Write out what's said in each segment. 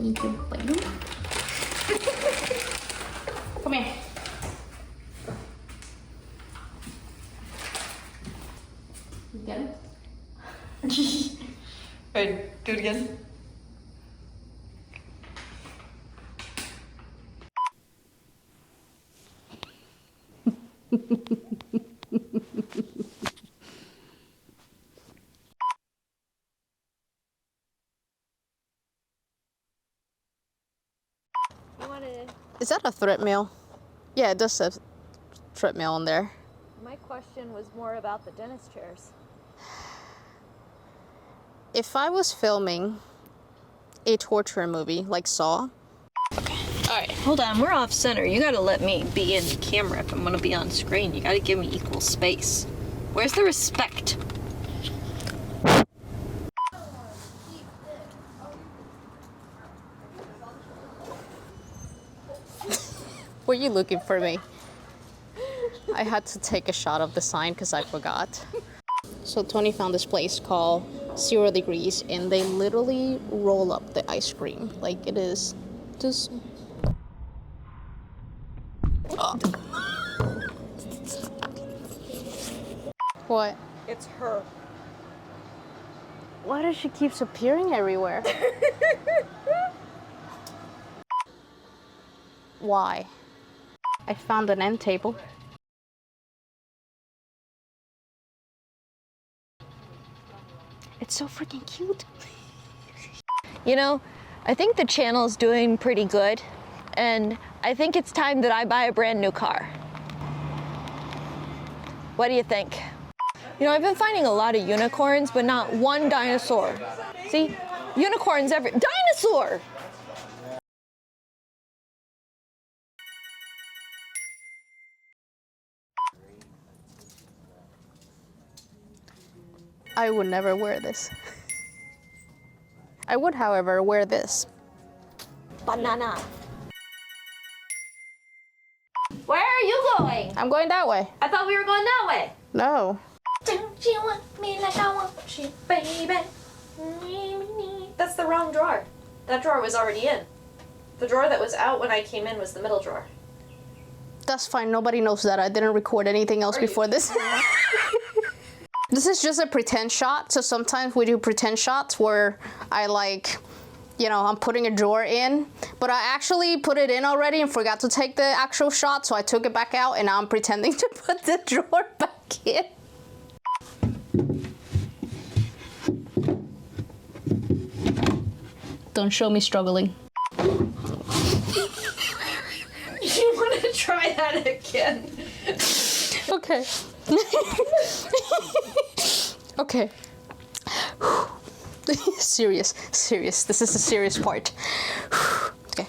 need to bite him. Come here. You get it? Alright, do it again. Is that a treadmill? Yeah, it does have treadmill on there. My question was more about the dentist chairs. If I was filming a torture movie like Saw. Okay. Alright, hold on. We're off center. You gotta let me be in the camera if I'm gonna be on screen. You gotta give me equal space. Where's the respect? Were you looking for me? I had to take a shot of the sign because I forgot. So Tony found this place called 0 Degrees, and they literally roll up the ice cream. Like, it is just... Oh. What? It's her. Why does she keep appearing everywhere? Why? I found an end table. It's so freaking cute. You know, I think the channel's doing pretty good, and I think it's time that I buy a brand new car. What do you think? You know, I've been finding a lot of unicorns, but not one dinosaur. See? Unicorns every... Dinosaur! I would never wear this. I would, however, wear this. Banana. Where are you going? I'm going that way. I thought we were going that way. No. Don't you want me like I want you, baby? That's the wrong drawer. That drawer was already in. The drawer that was out when I came in was the middle drawer. That's fine. Nobody knows that. I didn't record anything else before this. This is just a pretend shot. So sometimes we do pretend shots where I I'm putting a drawer in, but I actually put it in already and forgot to take the actual shot. So I took it back out and now I'm pretending to put the drawer back in. Don't show me struggling. You want to try that again? Okay. Okay. Serious. This is the serious part. Okay.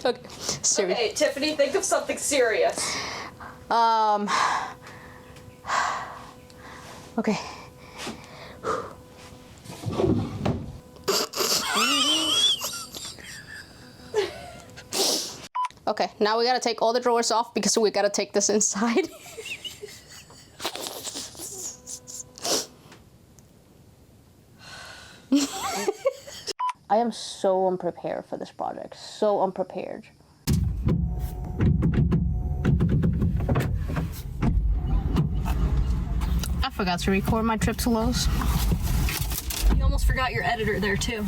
Okay. Serious. Okay, Tiffany, think of something serious. Okay. Okay, now we gotta take all the drawers off because we gotta take this inside. I am so unprepared for this project, so unprepared. I forgot to record my trip to Lowe's. You almost forgot your editor there too.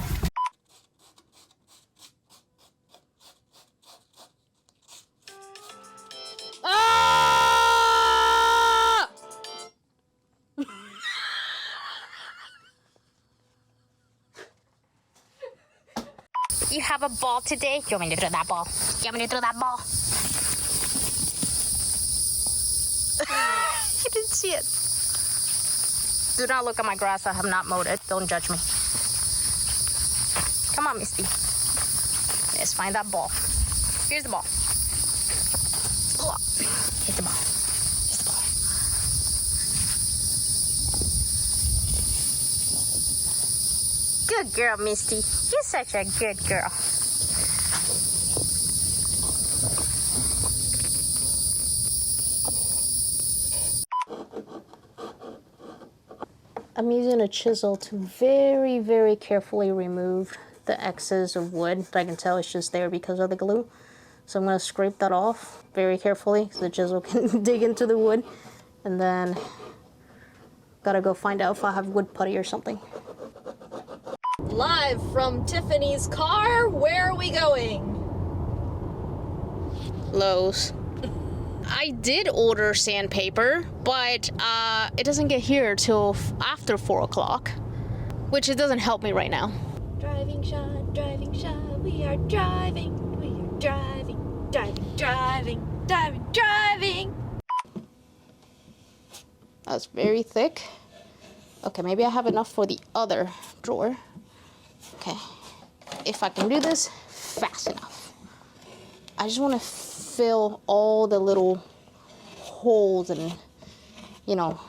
You have a ball today? You want me to throw that ball? You want me to throw that ball? You didn't see it. Do not look at my grass. I have not mowed it. Don't judge me. Come on, Misty. Let's find that ball. Here's the ball. Here's the ball. Here's the ball. Good girl, Misty. You're such a good girl. I'm using a chisel to very, very carefully remove the excess of wood. I can tell it's just there because of the glue. So I'm going to scrape that off very carefully so the chisel can dig into the wood. And then gotta go find out if I have wood putty or something. Live from Tiffany's car, where are we going? Lowe's. I did order sandpaper, but it doesn't get here till after 4 o'clock, which it doesn't help me right now. Driving shot, we are driving, driving. That's very thick. Okay, maybe I have enough for the other drawer. Okay, if I can do this fast enough. I just want to fill all the little holes and, you know,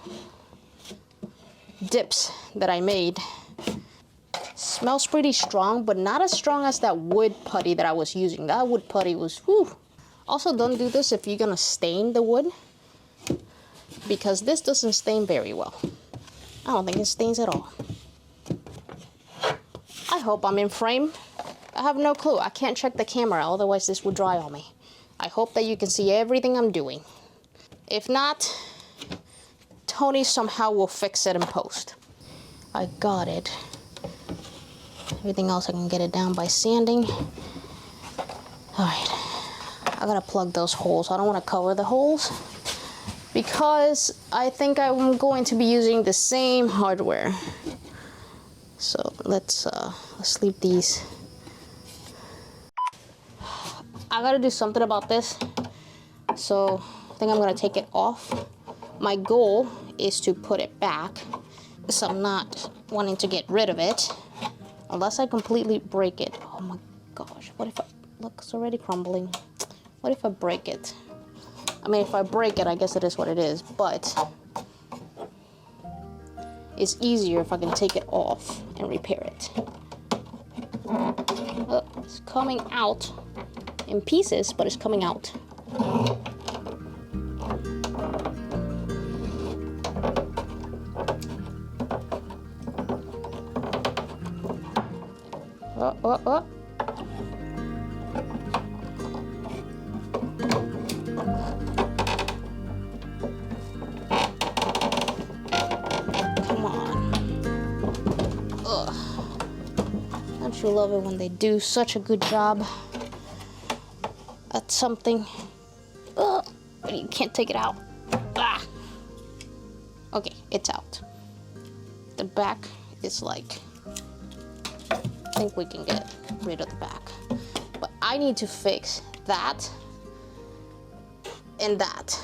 dips that I made. Smells pretty strong, but not as strong as that wood putty that I was using. That wood putty was, whew. Also, don't do this if you're gonna stain the wood, because this doesn't stain very well. I don't think it stains at all. I hope I'm in frame. I have no clue. I can't check the camera, otherwise this would dry on me. I hope that you can see everything I'm doing. If not, Tony somehow will fix it in post. I got it. Everything else I can get it down by sanding. Alright, I gotta plug those holes. I don't want to cover the holes because I think I'm going to be using the same hardware. So let's leave these. I gotta do something about this. So I think I'm gonna take it off. My goal is to put it back, so I'm not wanting to get rid of it unless I completely break it. Oh my gosh, what if look, it's already crumbling. What if I break it? I mean, if I break it, I guess it is what it is, but it's easier if I can take it off and repair it. It's coming out in pieces, but it's coming out. Oh. Come on. Ugh. Don't you love it when they do such a good job at something? Ugh. But you can't take it out. Ah. Okay, it's out. The back is like, I think we can get rid of the back. But I need to fix that and that.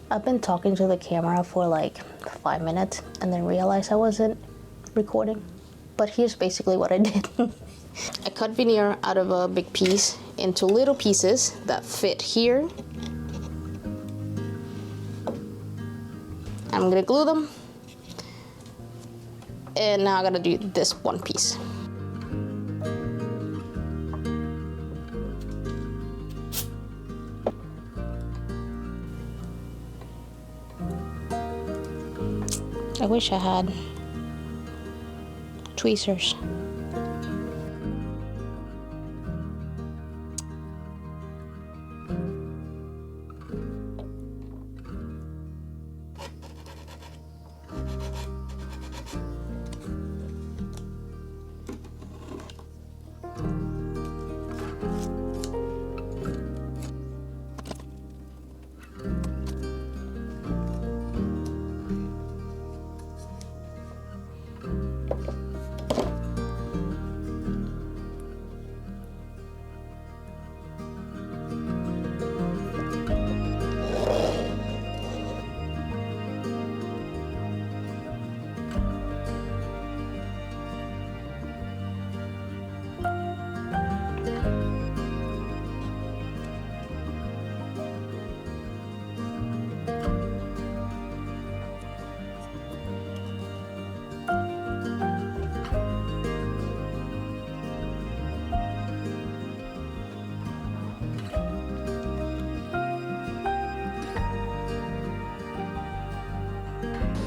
I've been talking to the camera for like 5 minutes and then realized I wasn't recording. But here's basically what I did. I cut veneer out of a big piece into little pieces that fit here. I'm gonna glue them. And now I gotta do this one piece. I wish I had tweezers.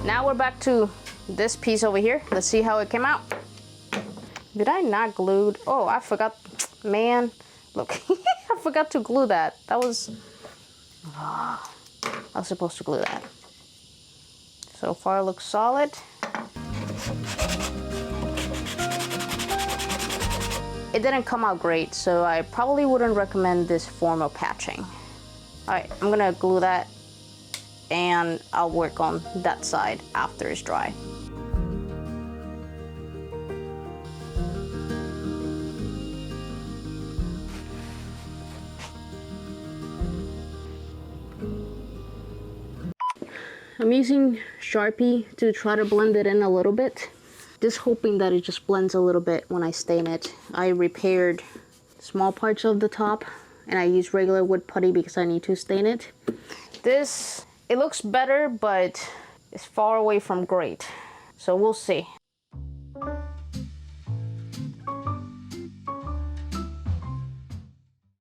Now we're back to this piece over here. Let's see how it came out. Did I not glue? Oh, I forgot. Man, look, I forgot to glue that. That was, I was supposed to glue that. So far it looks solid. It didn't come out great, so I probably wouldn't recommend this form of patching. All right, I'm gonna glue that and I'll work on that side after it's dry. I'm using Sharpie to try to blend it in a little bit. Just hoping that it just blends a little bit when I stain it. I repaired small parts of the top and I use regular wood putty because I need to stain it. This, it looks better, but it's far away from great. So we'll see.